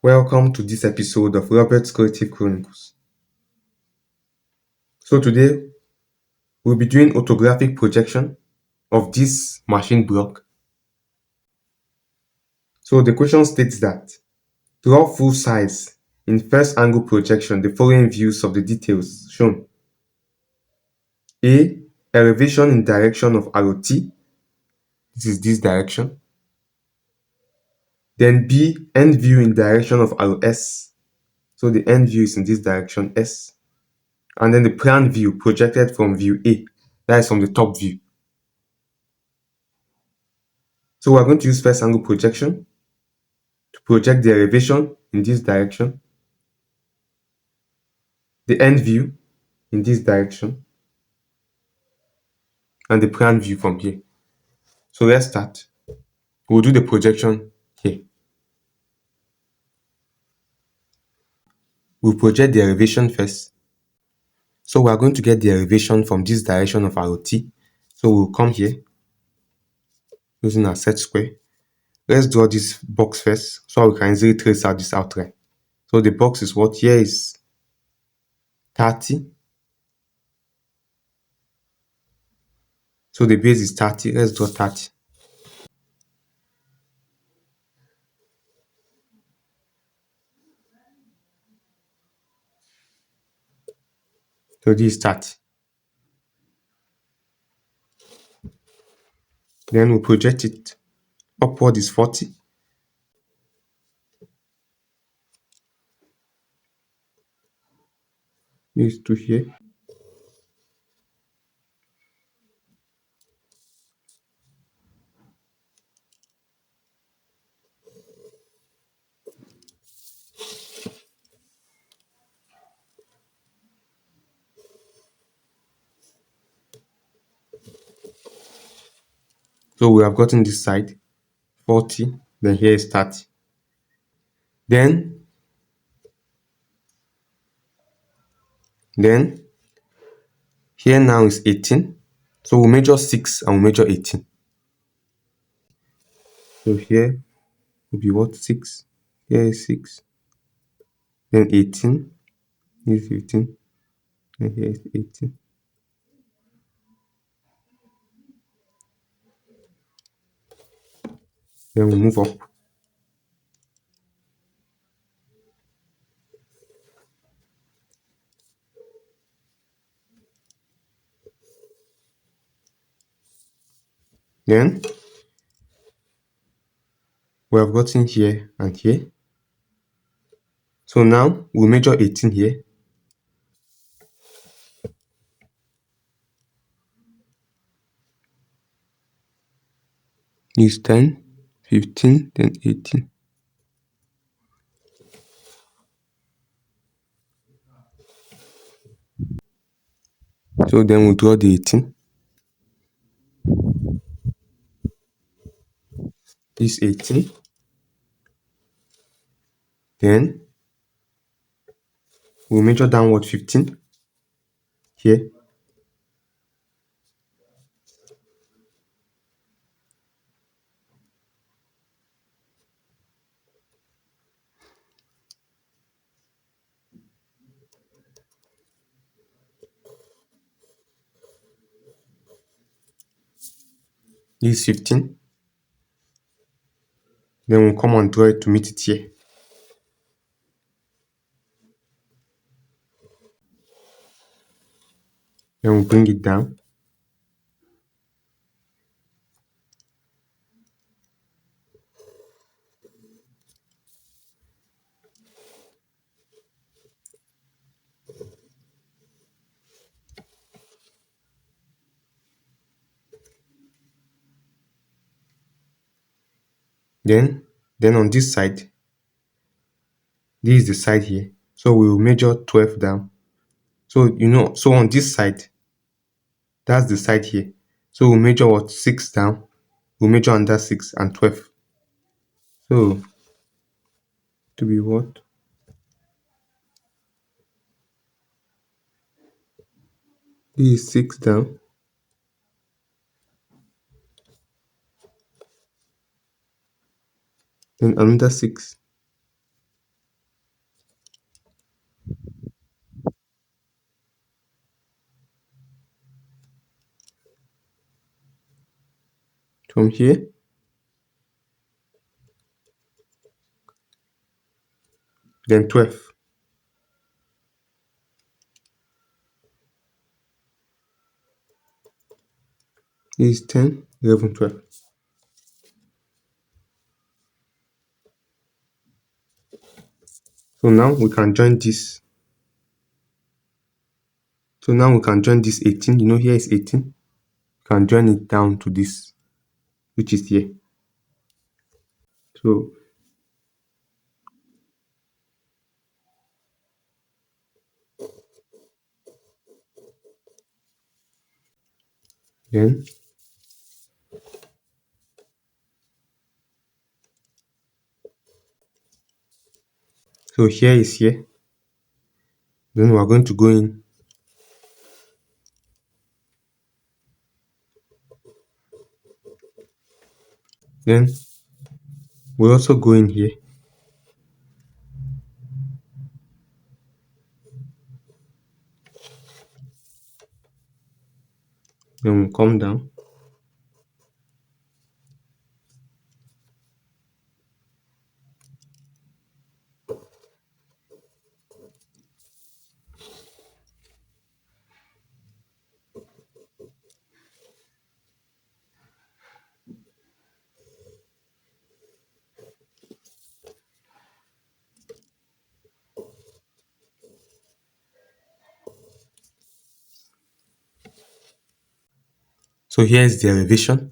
Welcome to this episode of Robert's Creative Chronicles. So today we'll be doing orthographic projection of this machine block. So the question states that draw full size in first angle projection the following views of the details shown. A. Elevation in direction of arrow T. This is this direction. Then B. End view in direction of arrow S. So the end view is in this direction S. And then the plan view projected from view A. That is from the top view. So we're going to use first angle projection to project the elevation in this direction, the end view in this direction, and the plan view from here. So let's start. We'll do the projection here. We'll project the elevation first. So we are going to get the elevation from this direction of arrow T. So we'll come here using our set square. Let's draw this box first so we can easily trace out this outline. So the box is what? Here is 30. So the base is 30. Let's draw 30. So this is 30. Then we'll project it. Upward is 40. This to here. So we have gotten this side 40, then here is 30. Then here now is 18. So we'll measure 6 and we'll measure 18. So here will be what? 6. Here is 6. Then 18. Here is 15. And here is 18. Then we'll move up. Then we have gotten here and here. So now we'll measure 18 here. Is 10, 15, then 18. So then we'll draw the 18. This 18. Then we'll measure downward 15 here. This 15. Then we'll come and draw it to meet it here. Then we'll bring it down. Then on this side, this is the side here. So we will measure 12 down. So so on this side, that's the side here. So we'll measure what? 6 down. We'll measure under 6 and 12. So to be what? This is 6 down. Then another 6. From here, then 12. This is 10, 11, 12. So now we can join this. So now we can join this 18. You know, here is 18. We can join it down to this, which is here. So then, so here is here. Then we are going to go in. Then we also go in here. Then we come down. So here is the elevation.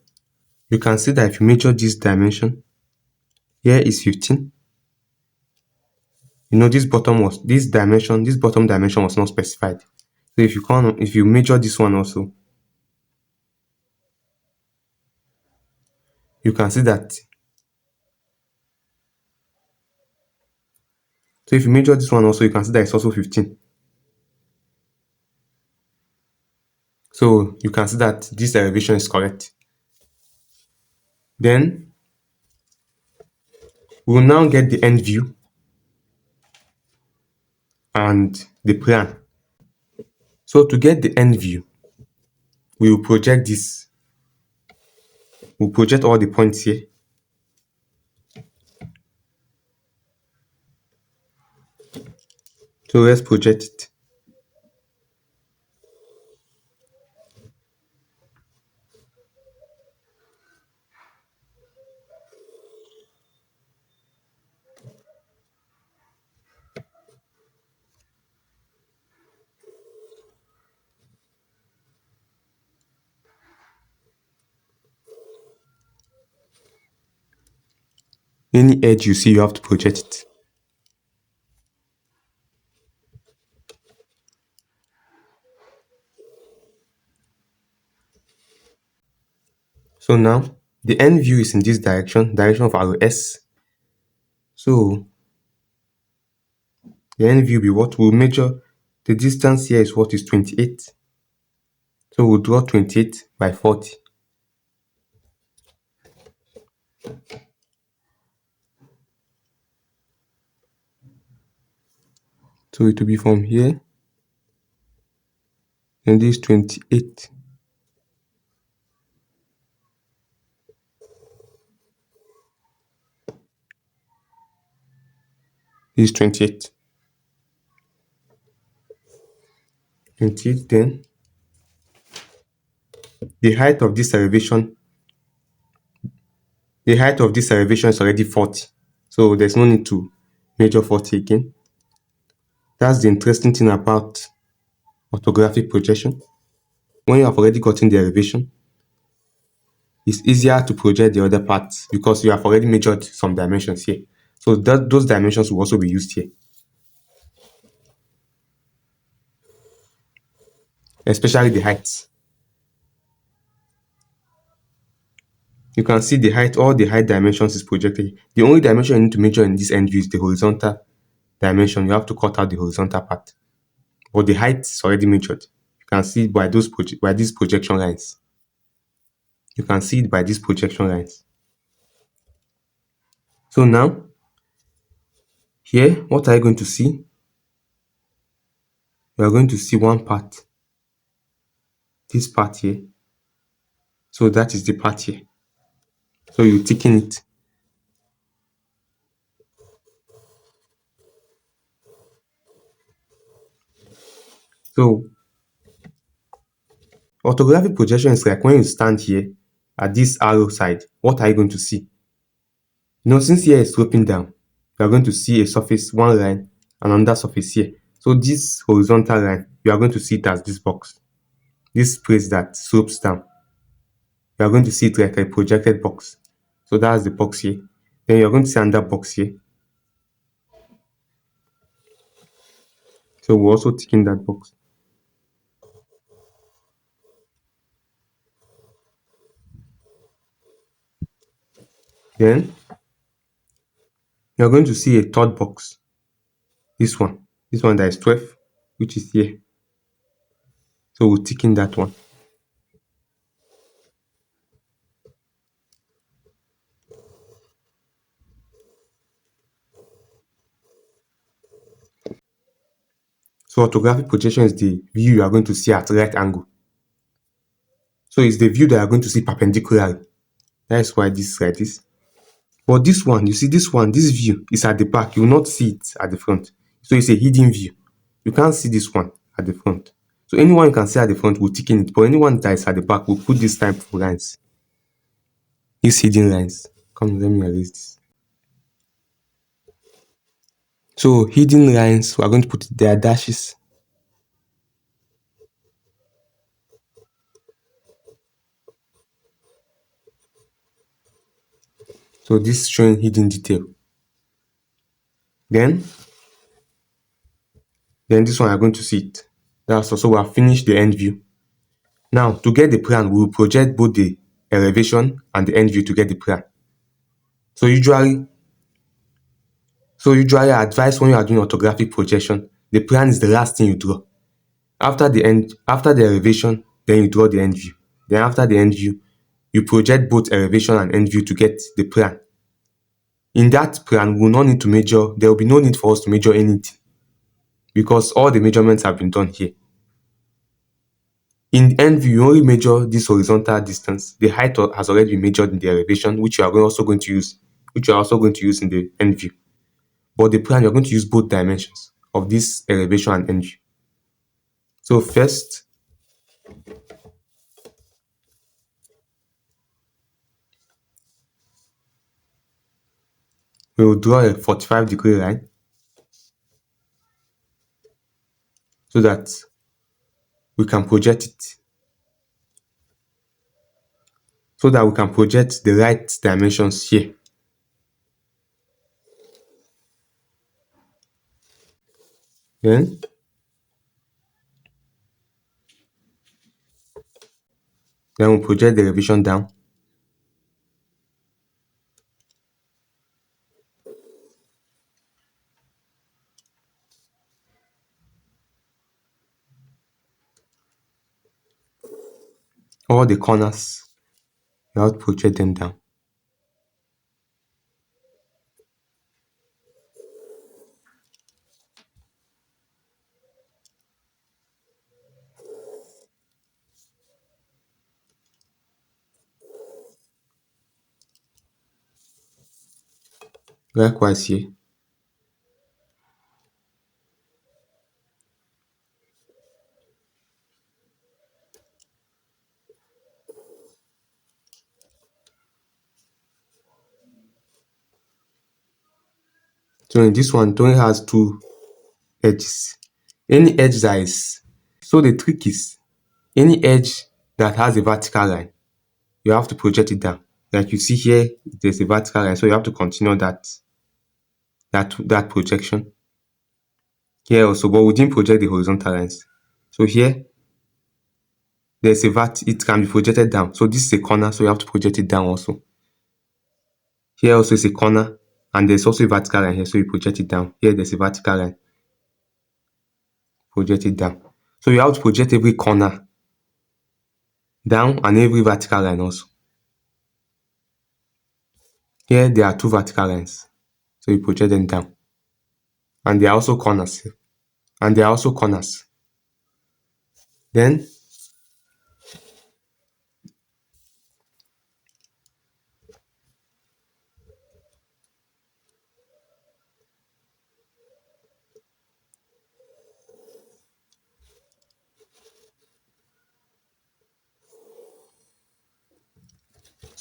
You can see that if you measure this dimension, here is 15. You know, this bottom dimension was not specified. So if you measure this one also, you can see that. So if you measure this one also, you can see that it's also 15. So you can see that this elevation is correct. Then we will now get the end view and the plan. So to get the end view, we will project this. We'll project all the points here. So let's project it. Any edge you see, you have to project it. So now the end view is in this direction of our S. So the end view will be what we'll measure. The distance here is what is 28. So we'll draw 28 by 40. So it will be from here, and this 28. This 28. 28, then the height of this elevation, is already 40. So there's no need to measure 40 again. That's the interesting thing about orthographic projection. When you have already gotten the elevation, it's easier to project the other parts because you have already measured some dimensions here. So those dimensions will also be used here, especially the heights. You can see the height, all the height dimensions is projected. The only dimension you need to measure in this end view is the horizontal dimension. You have to cut out the horizontal part. But the height is already measured. You can see it by these projection lines. You can see it by these projection lines. So now, here, what are you going to see? You are going to see one part. This part here. So that is the part here. So you thicken it. So orthographic projection is like when you stand here at this arrow side, what are you going to see? Since here is sloping down, you are going to see a surface, one line, and another surface here. So this horizontal line, you are going to see it as this box, this place that slopes down. You are going to see it like a projected box. So that's the box here. Then you're going to see another box here. So we're also ticking that box. Then you're going to see a third box. This one that is 12, which is here. So we'll tick in that one. So orthographic projection is the view you are going to see at right angle. So it's the view that you are going to see perpendicularly. That's why this is like this. But this one, you see this one, this view is at the back. You will not see it at the front. So it's a hidden view. You can't see this one at the front. So anyone you can see at the front will tick in it. But anyone that is at the back will put this type of lines. These hidden lines. Come, let me erase this. So hidden lines, we are going to put their dashes. So this is showing hidden detail. Then this one you are going to see it. That's also we have finished the end view. Now to get the plan, we will project both the elevation and the end view to get the plan. So usually I advise when you are doing orthographic projection, the plan is the last thing you draw. After the elevation, then you draw the end view. Then after the end view, you project both elevation and end view to get the plan. In that plan, we will not need to measure, there will be no need for us to measure anything because all the measurements have been done here. In end view, you only measure this horizontal distance. The height has already been measured in the elevation, which you are also going to use in the end view. But the plan, you're going to use both dimensions of this elevation and end view. So first, we will draw a 45-degree line so that we can project it. So that we can project the right dimensions here. Then we'll project the elevation down. All the corners, you have to project them down. Likewise here. So in this one, it only has two edges. Any edge that is, so the trick is, any edge that has a vertical line, you have to project it down. Like you see here, there's a vertical line, so you have to continue that projection. Here also, but we didn't project the horizontal lines. So here, there's it can be projected down. So this is a corner, so you have to project it down also. Here also is a corner, and there's also a vertical line here, so you project it down. Here there's a vertical line, project it down. So you have to project every corner down and every vertical line also. Here there are two vertical lines, so you project them down. And there are also corners. Then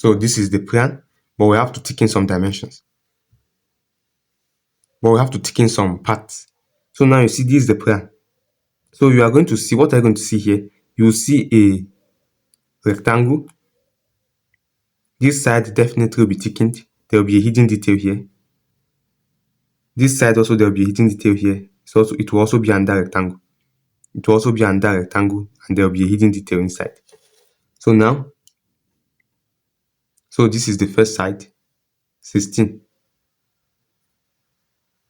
So this is the plan, but we have to tick in some dimensions. But we have to tick in some parts. So now you see this is the plan. So you are going to see, what are you going to see here? You will see a rectangle. This side definitely will be thickened. There will be a hidden detail here. This side also there will be a hidden detail here. So also, it will also be under rectangle. It will also be under rectangle, and there will be a hidden detail inside. So now, so this is the first side, 16.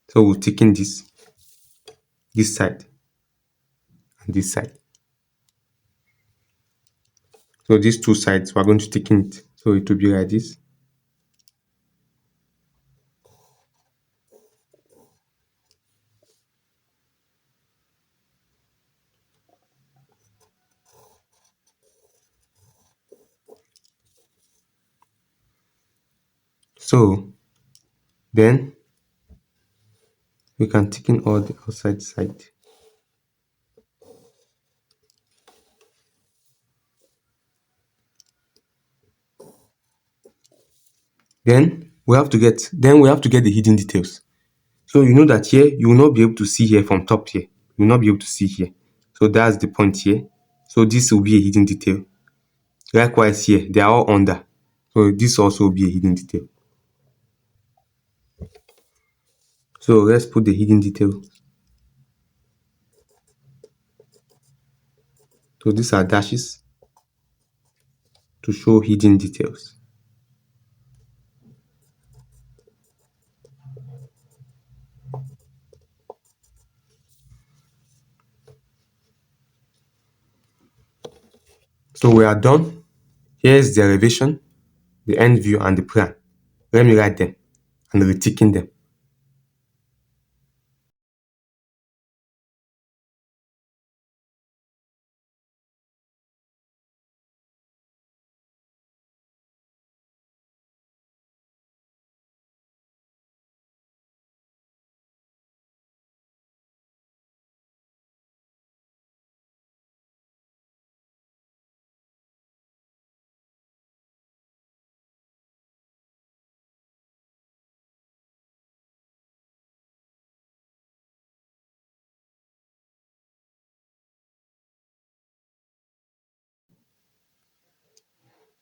So we'll thicken this side, and this side. So these two sides, we're going to thicken it. So it will be like this. So then we can thicken all the outside side. Then we have to get the hidden details. So you know that here you will not be able to see here from top here. You will not be able to see here. So that's the point here. So this will be a hidden detail. Likewise here, they are all under. So this also will be a hidden detail. So let's put the hidden detail. So these are dashes to show hidden details. So we are done. Here is the elevation, the end view, and the plan. Let me write them and reticken them.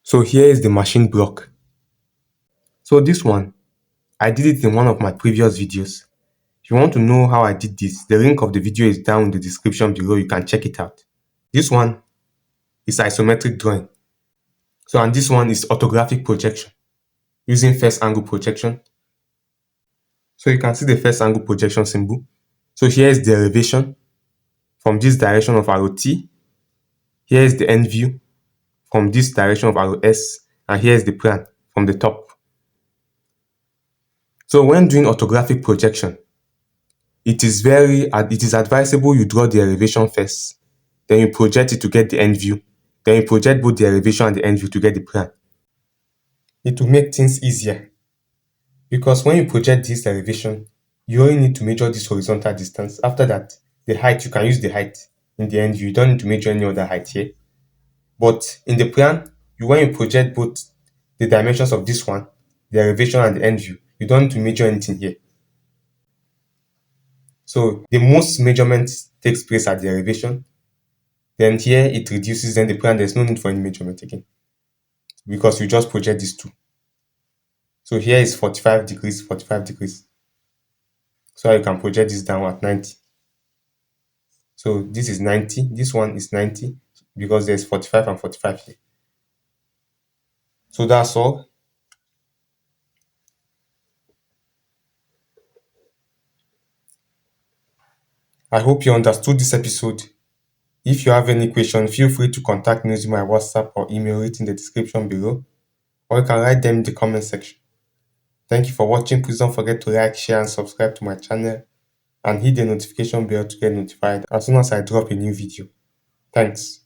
So here is the machine block. So this one, I did it in one of my previous videos. If you want to know how I did this, the link of the video is down in the description below. You can check it out. This one is isometric drawing. So, and this one is orthographic projection using first angle projection. So you can see the first angle projection symbol. So here is the elevation from this direction of arrow T. Here is the end view from this direction of arrow S. And here is the plan from the top. So when doing orthographic projection, it is advisable you draw the elevation first. Then you project it to get the end view. Then you project both the elevation and the end view to get the plan. It will make things easier. Because when you project this elevation, you only need to measure this horizontal distance. After that, the height, you can use the height in the end view. You don't need to measure any other height here. But in the plan, when you project both the dimensions of this one, the elevation and the end view, you don't need to measure anything here. So the most measurement takes place at the elevation. Then here it reduces, then the plan, there's no need for any measurement again. Because you just project these two. So here is 45 degrees, 45 degrees. So you can project this down at 90. So this is 90, this one is 90 because there's 45 and 45 here. So that's all. I hope you understood this episode. If you have any question, feel free to contact me using my WhatsApp or email it in the description below, or you can write them in the comment section. Thank you for watching. Please don't forget to like, share, and subscribe to my channel, and hit the notification bell to get notified as soon as I drop a new video. Thanks.